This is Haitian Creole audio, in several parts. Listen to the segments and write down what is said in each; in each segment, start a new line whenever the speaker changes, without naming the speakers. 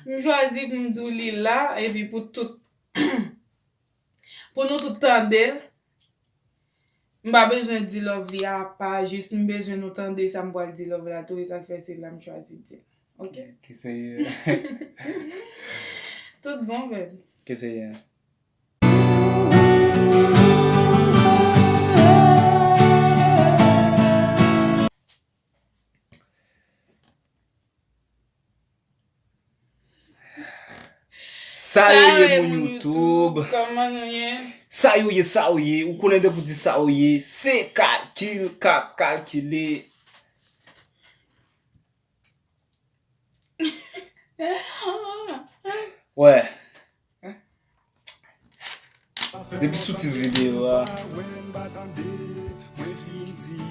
Je choisis pour me dire li là, et puis pour tout, pour nous tout tendre. M'a besoin de dire love li a pas, juste besoin nous tendre ça me dire love là, tout ça fait c'est là me choisir dire. OK?
Qu'est-ce que
Tout bon, baby.
Qu'est-ce que Salut mon YouTube.
Comment nous y est?
Saouye, ou konen de pou di saouye, se kalkile. Ouais. Depi soutis video a,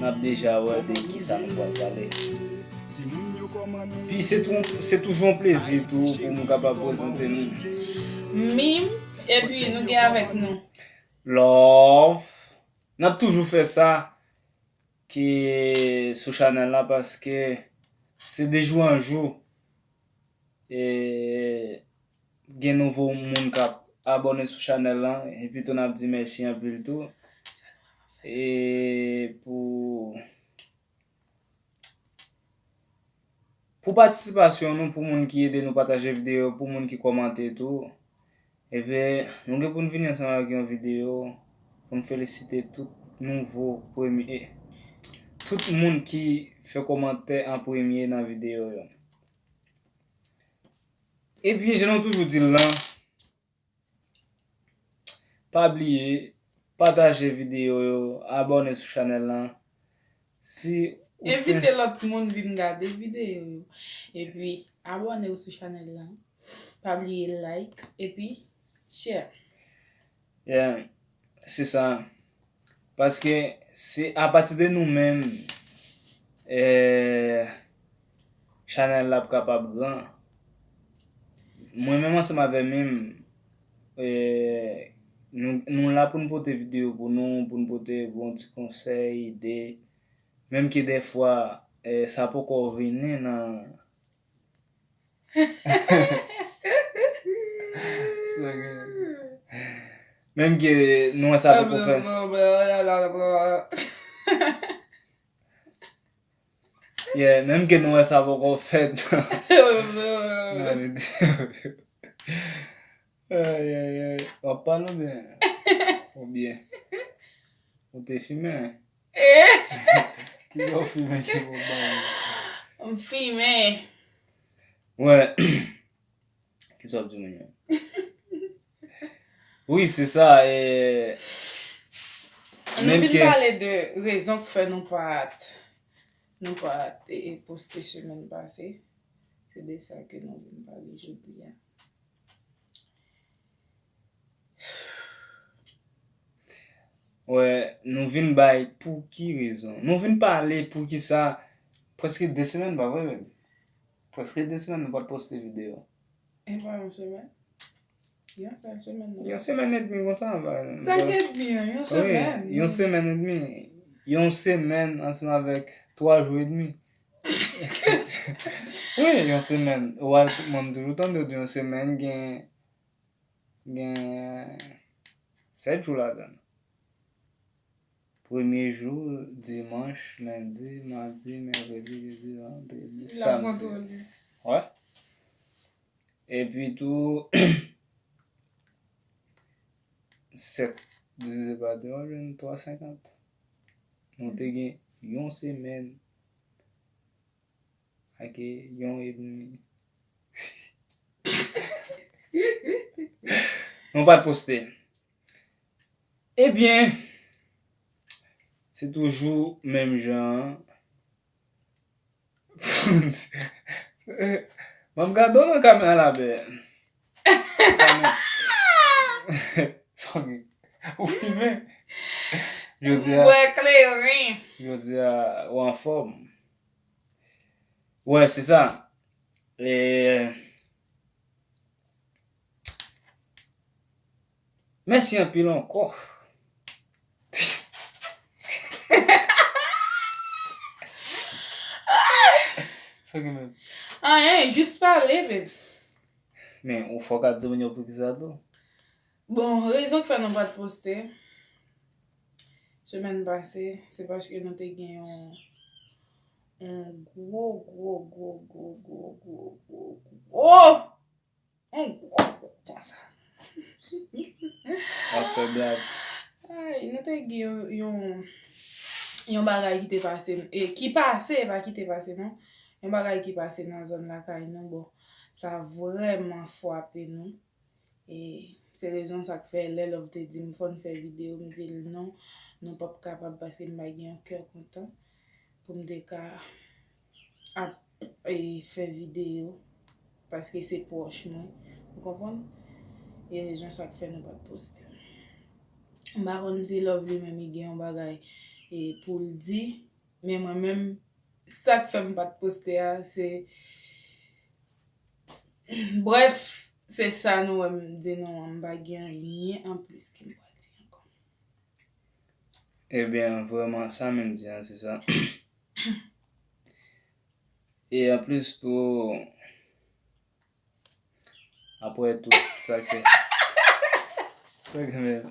nap deja wè de ki sa nou kwa pale. Pi se toujou un plezi tou pou nou kapab prezente nou.
Mime, et puis nous gen avec nous.
Love. Nap toujou fè sa ki sou chanel la paske se de jou an jou e gen nouvo moun kap abone sou chanel la e pi ton ap di mersi an pil tou e pou participasyon nou, pou moun ki ede nou pataje video, pou moun ki komante tou e ve nou gen pou nou vini ansan ak yon video pou nou felicite tout nouvo premier tout moun ki fe komante en premier nan video yon. E pi je nou toujou di lan, pa bliye, pataje video yo, abone sou chanel lan. Si
invite l'autre monde vin regarder vidéo. Et puis, abonnez-vous sur channel là. Pas oublier like et puis share.
Yeah, c'est ça. Parce que c'est à partir de nous-mêmes channel là capable grand. Moi-même ensemble avec même nous là pour nous porter vidéo pour nous porter bon petit conseil, idée. Même que des fois ça peut encore venir dans même que nous ça peut faire. Yeah, même que nous ça peut encore faire. Aïe. On parle bien. Ou bien. On te filmé. Qui ont filmé qui vont parler.
On filme.
Ouais. Qui sont du Oui, c'est ça. Et
On
même
vient
que
parler de raisons pour faire nous pas poster semaine passée. C'est de ça que nous venons parler aujourd'hui.
ouais, nous venons bailler pour qui raison? Nous venons parler pour qui ça presque 2 semaines pas vrai même. Presque 2 semaines nous pas poster vidéo.
Et pas une semaine. Il y a une semaine.
Une semaine et demie comme ça.
Ça fait bien, une semaine.
Oui, une semaine et demie. Une semaine ensemble avec 3 jours et demi. Oui, une semaine. Ouais, mon tout le temps de une semaine gain 7 jours là-dedans. Premier jour, dimanche, lundi, mardi, mercredi, jeudi, vendredi, samedi. Ouais. Et puis tout 7 divisé par 2, on donne 3,50. Nous avons une semaine avec 1,5. On va poster. Eh bien, c'est toujours même genre. Je regarde dans la caméra là, ben. Vous filmez? Je dis ou en forme. Ouais, c'est ça. Et merci un peu encore. Ça que même.
Ah, juste parler, bébé.
Men, ou fò ka di moun yo pou ki sa tou?
Bon, rezon ki fè nou pat poste, semen pase, se paske nou te gen un gros, comme ça.
A fè blag.
Ay, nou te gen yon bagay ki te pase, ki pase, pa ki te pase non, yon bagay ki pase nan zon la kay nou, bon, sa vreman fwape nou, se rezon sa ke fè lè lòv te di m'fon fè video, m'di non, nou pap kapab pase m'bagay yon kèr kontan, pou m'de ka fè video, paske se poch mwen, vous kompon? E rezon sa ke fè nou pat poste. Baron zi lòv li mèm gen yon bagay pou l'di, men mwen mèm, sa ke fè m'pat poste a, se bref, se sa nou wè m'di nou m'bagay yon an plus ki m'pa di ankon.
Ebyen, vreman, sa mèm di an, se sa. E an plus tou, apre tout sa ke mèm.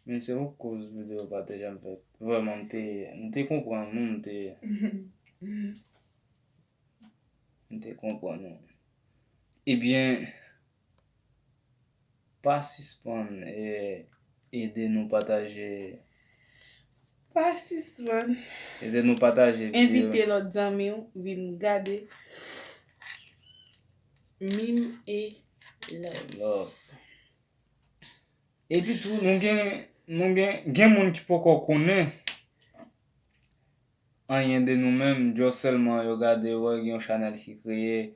Men se ou kouz video pataje an fèt. Vreman, mte kompran nou, mte kompran nou. Ebyen, pa sispan ede nou pataje.
Pa sispan.
Ede nou pataje video.
Invite lot zami ou, vin gade. Mim e love.
E pi tou, nou gen moun ki poko konen anyen de nou men, jo selman yo gade wè yon chanel ki kreye,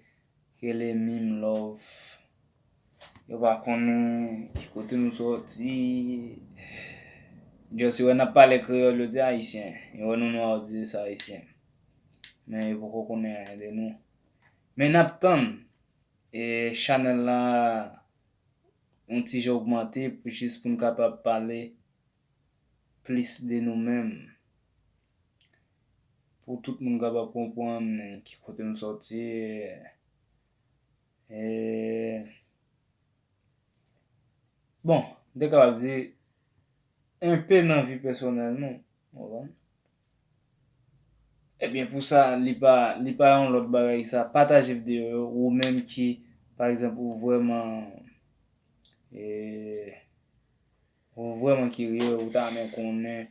ke le Mim Love. Yo pa konen ki kote nou sorti. Jo si wè nap pale kreol yo di Haitien, yo wè nou nou di sa Haitien. Men yo poko konen anyen de nou. Men nap tan, chanel la on ti jè augmente pou jis pou nou kapab pale plis de nou men. Pou tout moun kapab kompran ki kote nou sorti. Bon, de kapab di un pe nan vi personel nou. Ebyen pou sa, li pa yon lot bagay sa, pataje video ou men ki, par exemple, ou vreman ki rye ou ta men konen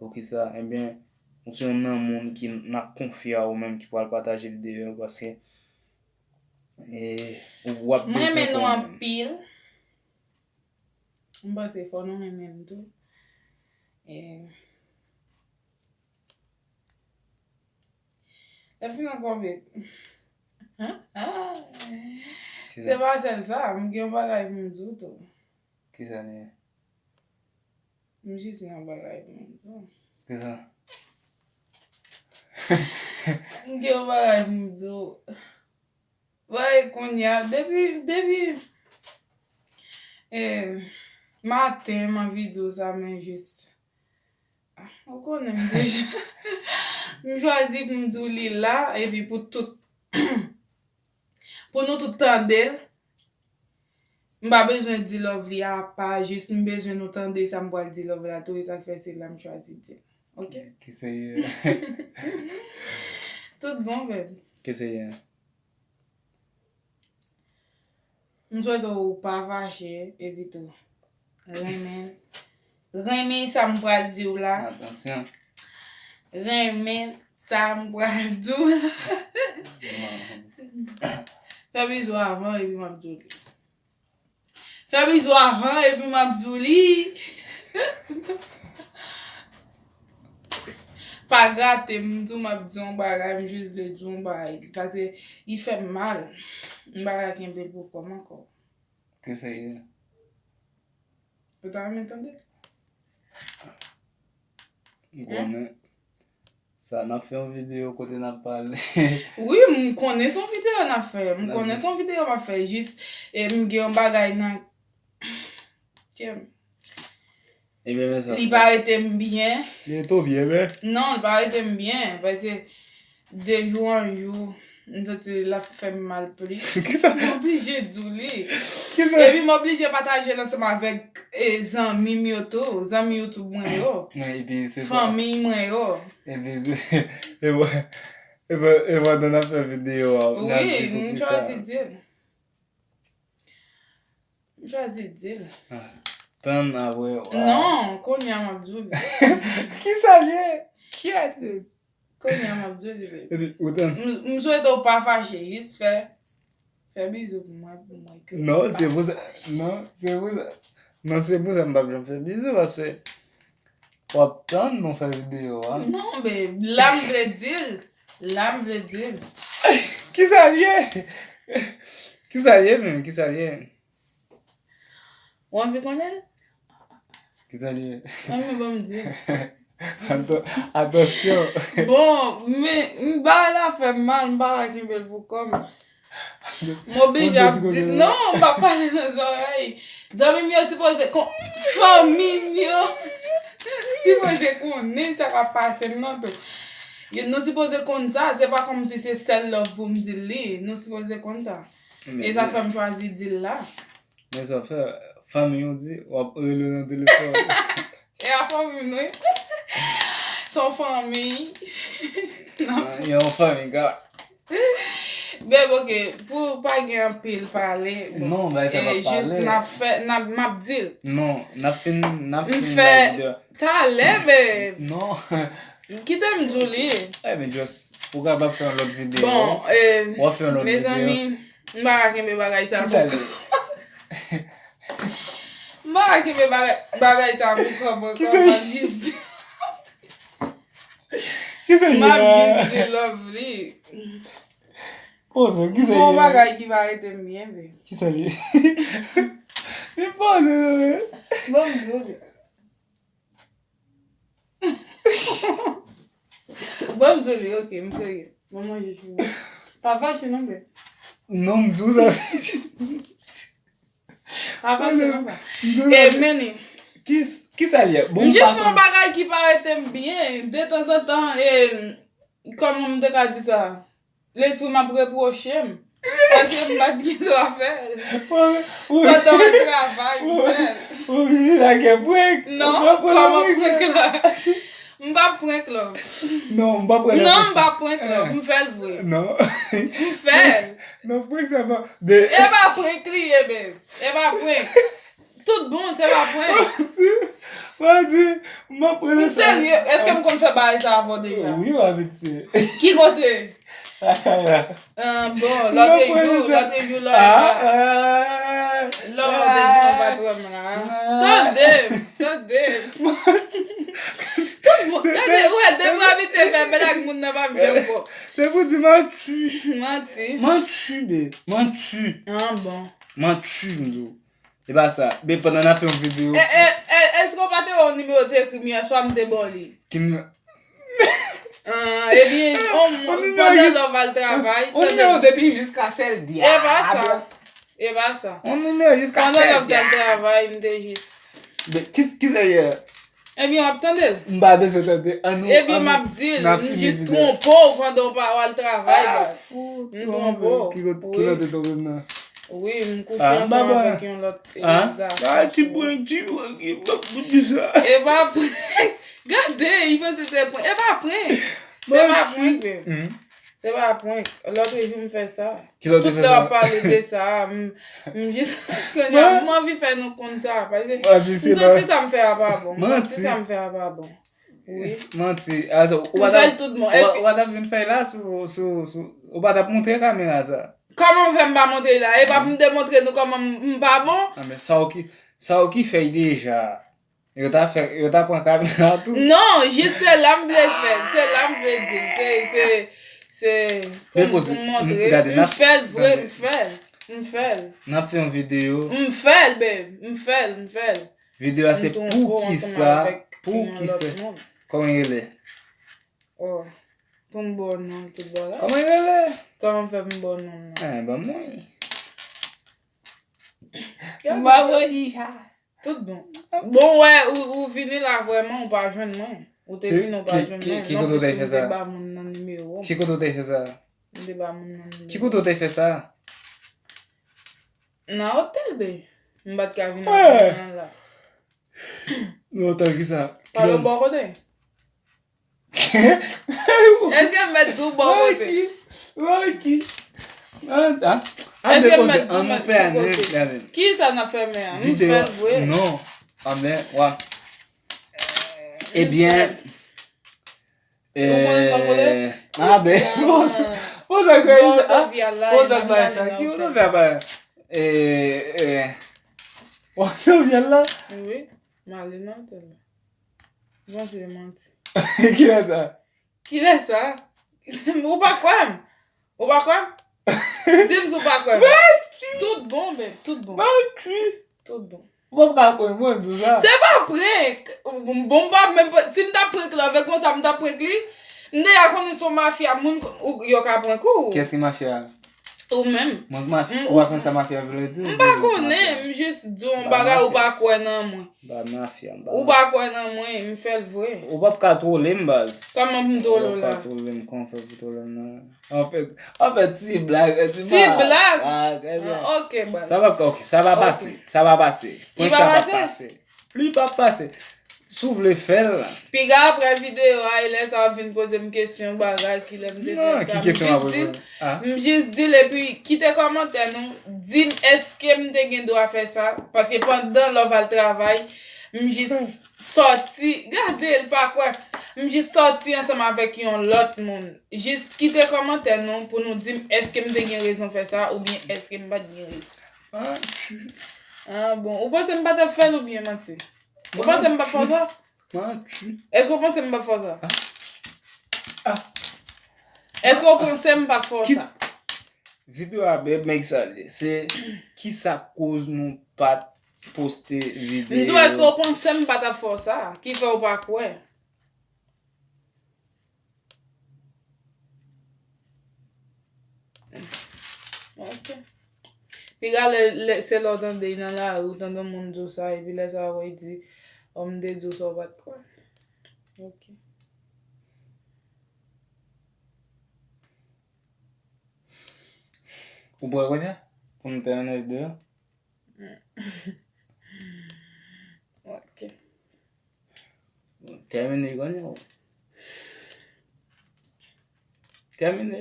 ou ki sa, ebyen, ou se yon nan moun ki na konfia ou men ki pou al pataje video paske ou wap
Mwen men nou an pil. Mba se fò nou men men tou. E fin an kon bep. Se pa sel sa, mwen gen bagay mwen djou tou.
Ki sa ne?
Mwen jis gen bagay mwen djou.
Ki sa?
Mwen gen bagay mwen djou. Bagay kon ya, debi maten man video sa men jis. Ou konen mwen deja. Mwen chwazi pou mdou li la, e pi pou tout, pou nou tout tandel, mba bezwen di love li a pa, jist mbezwen nou tande sa mbwa di love la, tou e sak fè se la m chwazi di. Ok?
Ki se ye?
Tout bon, bebe.
Ki se ye?
Mswe do pa vache, e pi tou. Remen sa mbwa di ou la.
Atensyon.
Remen sa mbwa di ou la. Fè bizou avan e pi mabdou li. Fè bizou avan e pi mabdou li. Pa gate mdou mabdou mbara, mjou le djou mbara. Pase yi fè mal. Mbara ken bel pou koman ko.
Ki se ye?
Ou ta men tande?
Mkonen. Sa na fè yon video kote nan pale.
Oui, mkonen son video na fè. Mkonen son video ma fè. Jis mge yon bagay nan. Kem.
Ebe men sa.
Li parete mbyen.
Li eto bie be?
Non, li parete mbyen. Pase de jou an jou, mwen la fè mal plis.
Ki sa?
M'oblige douli.
Ki sa?
E pi m'oblige pataje lansama avèk zanmi yo tou, zanmi yo tou mwen yo.
E pi se
Fami mwen yo.
E pi e vwa dan a fè video a.
Oui, mwen chwazi dil. Chwazi dil.
Tan a we.
Non, konya mabdou.
Ki sa liye? Ki a te?
Konya mabdou li.
E pi, ou tan?
Msouet ou pa fache, jist fè bizou pou mwen.
Non, se pou sa. Non, se pou sa. Non, se pou sa mbap jom fè bizou, parce wap tan nou fè video, a.
Non, be, lam vle dil. Lam vle dil.
Ki sa liye? Ki sa liye men? Ki sa liye?
Wan fi konnen?
Ki sa liye?
An mi bon mdi.
Atensyon.
Bon, mba la fè mal, mba rakin bel pou kom. M'oblige ap di, non, mba pale nan zoray. Zami myo sipoze kon, fami myo. Sipoze kon, nen sa ka pase nan to. Nou sipoze kon sa, se pa kom si se sel love pou mdi li. Nou sipoze kon sa. E sa fèm chwazi dil la.
Men sa fè, fami yon di, wap relo nan telefon.
E a fami nou. Son fami.
Yon fami ka.
Beb, ok, pou pa gen pil pale.
Non, ba sa pa
Just
pale.
nap dil.
Non, na fin
M'fè, ta le, beb.
Non.
Kite mdjoli.
Men just, pou ka ba fè an lot video.
Bon,
Wap fè an lot
mes
video.
ami, mba raken be bagay sa.
Ki sa li?
Mba raken be bagay sa mou kobo. Jist
Ki sa li?
mba jist di lovely.
Oso, ki sa li?
Mwen bagay ki va rete mbyen, be.
Ki sa li? Mi pose, be.
Bon mdjoli. Bon mdjoli, ok, mseye. Maman je chou. Pa fache non, be.
Non, mdou sa.
Pa fache non, be.
Mdou
E
sa.
meni.
Ki sa li? Bon,
Jist mwen bagay ki pa rete mbyen. De tan san tan, koman mde ka di sa? L'esprit m'a reproché. Parce que m'a dit de faire. Quand on va travailler,
Ou vini la ke brek?
non, comment prendre là? M'ba prendre là.
Non, mba prek la
Non,
brek.
m'ba prendre là. M'fait le vrai.
Non.
M'fait.
Non, brek sa pa. De...
Et va prendre crier, bébé. Et va prendre. Tout bon, c'est pas prendre.
Vas-y, mba prek la
Sérieux, est-ce que m'con fait bailler ça avant déjà?
Oui, wabiti.
Qui côté?
Akaya.
Bon, l'autre jour, là, on va trouver là. Tendez. Tout le monde, regardez, ouais, de moi, vite, fait blague, moun n'a pas bien quoi.
Se pou di man tu.
Menti.
Man tu, be. Man tu.
Ah bon.
Man tu, mdou. E ba sa, be pandan a fe yon video.
Est-ce qu'on partait au numéro de criminel, soit m'te bon li?
Kim...
Eh bien, pendant l'on va le travail.
On numéro depuis jusqu'à celle d'hier.
Et pas ça.
On numéro jusqu'à
Pendant
celle
l'on va le
d'hier.
travail, m'te juste.
Ki sa ye?
Eh bien, attendez.
Mba de sotate.
Eh bien, m'a dit, juste trompo pendant on va le travail.
Fou.
Trompo.
Ki lote tobe nan?
Oui, m'couche ensemble avec un autre gars.
Ti bwen ti wak, e bak pou di sa.
Et va prendre. Regardez, il faut se prendre. Et va prendre. C'est pas prendre. C'est pas prendre. L'autre jour, me fait ça.
Ki lote
Tout
fe
l'heure
sa?
parler de ça. Juste que moi, envie de faire nous comme ça. Parce que
Wabi se la.
ça me fait pas bon.
Menti.
Ça me fait pas bon. Oui.
Manti. Asa, ou
Me fait tout le monde. Est-ce que-
wad ap vin fay la sou... Ou wad ap montre kamera sa?
Comment on fait me monter là? Et pas me démontrer nous comment m'pas bon?
Ah, men sa ou ki fay deja. Yo ta pran kamera tout.
Non, juste c'est là me faire. C'est là me dire. C'est
Mais
pour
pose-
montrer.
regardez,
Me fait le vrai,
regardez.
me fait.
Nan fe yon video.
Me fait, babe. Me fait.
Video ase pou ki sa. Pou ki sa. Koman yon le?
Oh. Pour me bon nom, tout voilà.
Koman yon le?
Comment faire me bon nom?
Ba mwen.
Mba wadi sa. Tout bon. Bon, ouais, ou vini là vraiment, ou pas joindre moi. Ou te vini, ou pas joindre moi.
Ki koto te fè sa?
Ba moun nan numéro.
Qui koto te fè sa?
Mde ba moun nan numéro.
Qui koto te fè sa?
Nan hotel be. Mbat ka vin
Ouais.
nan la.
Non, tal ki sa.
Palo bon kote. Eske mmet dou bon kote?
Waki. Ah,
Est-ce que
depose,
m'a dit,
an
m'a
nou fè
dit
ane,
côté?
gade.
Ki sa nan fè men? Mwen
Video.
fèl vwe.
Non. Ah ben, ouais. Eh bien, ah ben, o sa kwe,
Bon, to via la.
o sa kwe sa, ki o sa fè ba? O sa fè la?
Oui, mali nan tel. Bon, se manti.
Ki la sa?
Ki le sa? Ou pa kwem? Ou pa kwem? Dim sou pa kwem? Tout bon, be. Tout bon. Tout bon.
Ou pa kwen mwen dou sa?
Se pa prek. Bon pa, si mta prek la, vek mwen sa mta prek li, mde ya konen son mafya moun yo ka prek ou.
Kès ki mafya?
Ou men.
Mwen mafya, ou akon sa mafya vle di?
Mpa konen, m just di yon bagay ou pa kwen nan mwen.
Ba mafya,
Ou pa kwen nan mwen, m fèl vwe.
ou pa ka trole m baz.
Koman m dolo
Ou
la?
pa trole m, kon fè pou trole m nan. En fait, si blag.
Si blag?
Ah, bien.
Ok, ba.
Ça va, ok, ça va passer, ça va passer.
Il
Point,
va
ça va
passer?
passer. Lui va passer. S'ouvre le fel.
Pi ga apre video a, ilè sa vin pose m kesyon bagay ki lè m de
Non,
fè
ki
sa.
kesyon a pose? Ah.
M jist dil e pi kite komante nou, dim eske m te gen do a fè sa, paske pandan lò val travay, m jist sorti, gade l pa kwa, m jist sorti ansama avèk yon lot moun. Jist kite komante nou pou nou dim eske m te gen rezon fè sa, ou bien eske m bat gen rezon.
Ah,
Ah bon, ou pense m bat a fèl ou bien mati? Ou pense m bat fò sa? Est-ce qu'on pense m bat fò sa?
Ah.
Est-ce qu'on pense m bat fò
Kit.
sa?
Video a be mek sa li. Se ki sa koz nou pat poste video.
Mdou est-ce qu'on pense m bat a fò sa? Ki fè ou pa kwe? Ok. Pi ga se lò tan de nan la ou tan don moun djou sa, epi lè sa wè di, om de djou sa bat kwe. Ok.
Ou boy konye? Pou nou termine video?
Ok.
Termine konye ou? Termine.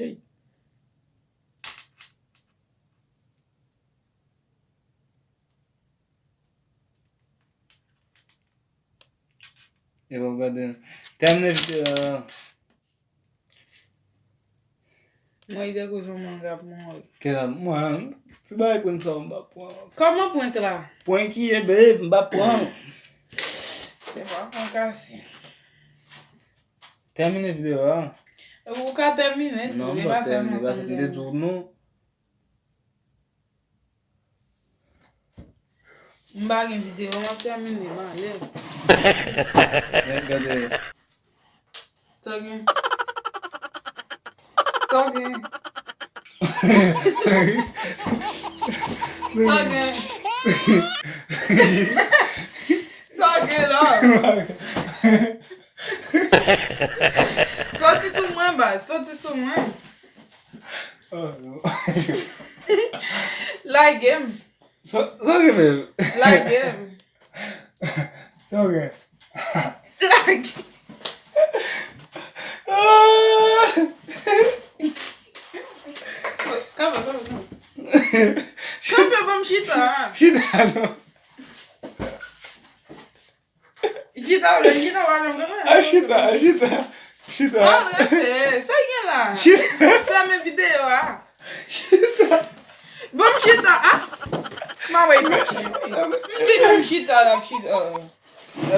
E vou gade. Termine video.
Mwen ide kou joun manga pou mwen.
Ke la mwen. Se ba e kwen sa mba pwan.
Koman pwen la?
Pwen ki e be mba pwan.
Se pa kon kasi.
Termine video a.
Ou ka termine?
Non,
Li
ba
ba
termine.
seman
Ba
kon
se de djou nou.
Mba gen video, mwen termine man, le.
Gade.
So gen. So gen. So gen. So gen la. Soti sou mwen ba, soti sou mwen. Like him.
So ge men.
Like him.
So ge.
Like. Kama. Kama bom chita.
Chita nou.
Chita wala mwen.
Chita.
Ah, rete. Sa gen la.
Chita.
Flame video a. Bom chita. Ah. Ma wey bom chita. Mdi bom chita la chita.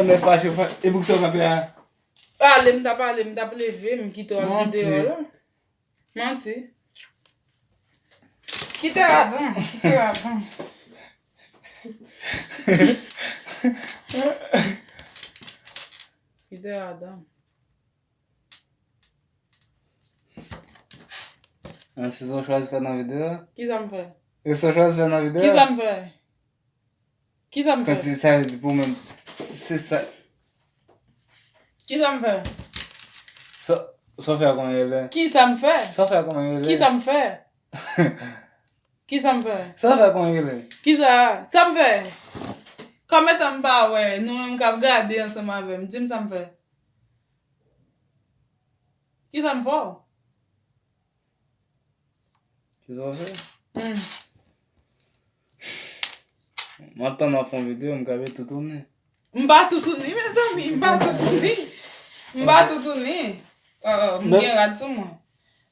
Mè fache. E bouk so kapè a.
Ah, le mta pleve, mkito a video la. Manti. Kite avan. Kite avan.
An se son chwazi fè nan video?
Ki sa m fè?
E son chwazi fè nan video?
Ki sa m fè? Ki sa m fè?
Kan se sa di pou men. Se sa.
Ki sa m fè?
So, Só fè kon ele.
Ki sa m fè?
Só fè kon ele.
Ki sa m fè? Ki sa m fè?
Só fè kon ele.
Ki sa? Sa m fè? Kome tan pa we, nou m kap gade ansama ve, m di m sa m fè? Ki sa m fò?
Ki sa fè? Mwen tan nan fon video, m kabe toutouni.
M ba toutouni, mes ami, m ba toutouni. M ba toutouni. M gen rad sou mwen.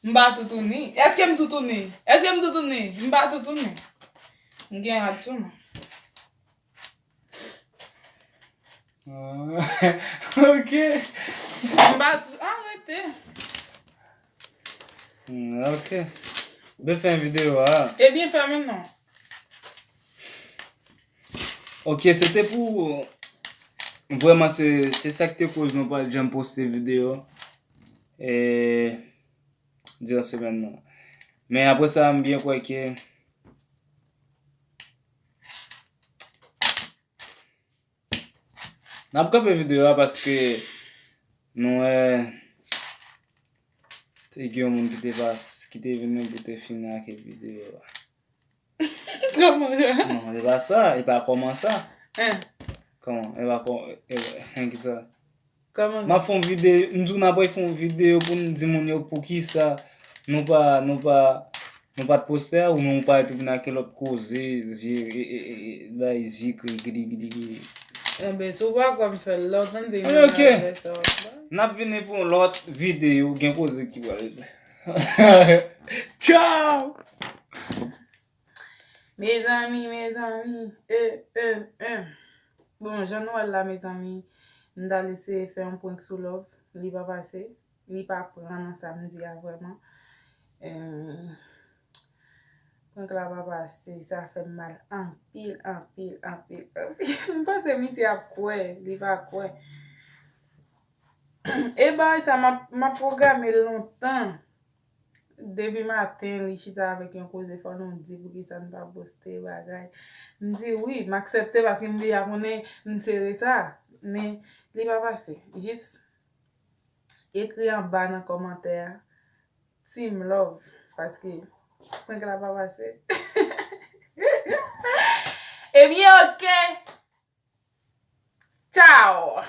M ba toutouni. Eske m toutouni? Eske m toutouni? M ba toutouni. M gen rad sou mwen.
Ok.
M ba toutouni. Arrete.
Ok. Be fè yon video ha.
E bien fè men non.
Ok, c'était pour... Vraiment, c'est ça qui te cause nous pas j'aime poster vidéo. Et... Dire c'est maintenant. Mais après ça, j'aime bien quoi que... N'a pas fait vidéo parce que... Nous, t'es un monde qui t'est venu pour te finir avec vidéo.
Comment ça?
Non, c'est pas ça. Et pas comment ça.
Hein?
Comment? Et pas ça.
Comment
Ma
ça?
fon vidéo, nous n'a pas fait vidéo pour nous dire mon yo pour qui ça nous pas poster ou nous pas être dans quelle autre cause là ici gidi.
Eh ben, sou pa kom fè l'autre de
Ok. N'a venu pour l'autre vidéo gen cause qui va. Ciao.
Mes amis. Bon, j'en wè la, mes amis. M'da lese fè un point sou love. Li pa pase. Li pa pran nan samedi ya vreman. Point la pa pase. Sa fè mal. An pil. M'pase mi si ap kwe. Li pa kwe. E ba, sa ma programe lontan. Debi matin, li chita avèk yon koze fò nou di pou ki sa nou pa poste bagay. Mdi oui, m'aksepte paske mdi akone m'sere sa. Men, li pa pase. Jis ekri an ba nan komantèr. Team love. Paske, point la pa pase. E bien, ok. Ciao.